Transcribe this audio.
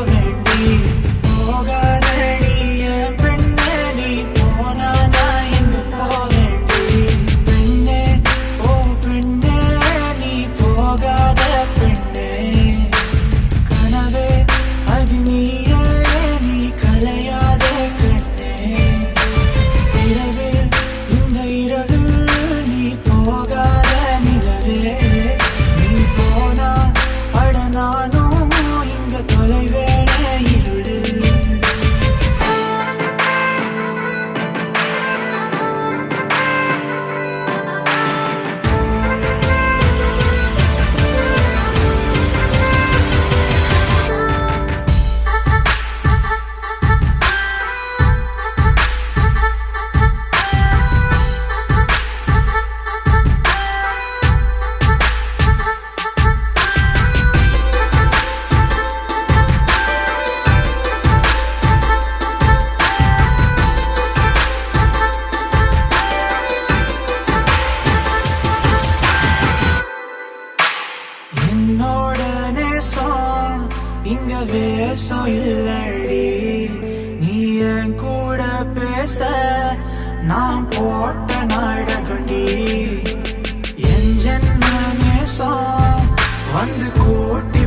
போவேண்டி போகாதடி என் பெண்ணே நீ போனா நான் எங்கு போவேண்டி பெண்ணே ஓ பெண்ணே நீ போகாத பெண்ணே கனவே அது நீயே நீ கலையாத கண்ணே இரவில் இந்த இரவில் நீ போகாத நிலவே நீ போனா அட நானும் இங்க தொலைவேனே இருளில் என்னோட நேசம் இங்க வேஷம் இல்லடி நீ என் கூட பேச நான் போட்ட நாடகண்டி என் ஜென்ம நேசம் வந்து கூட்டி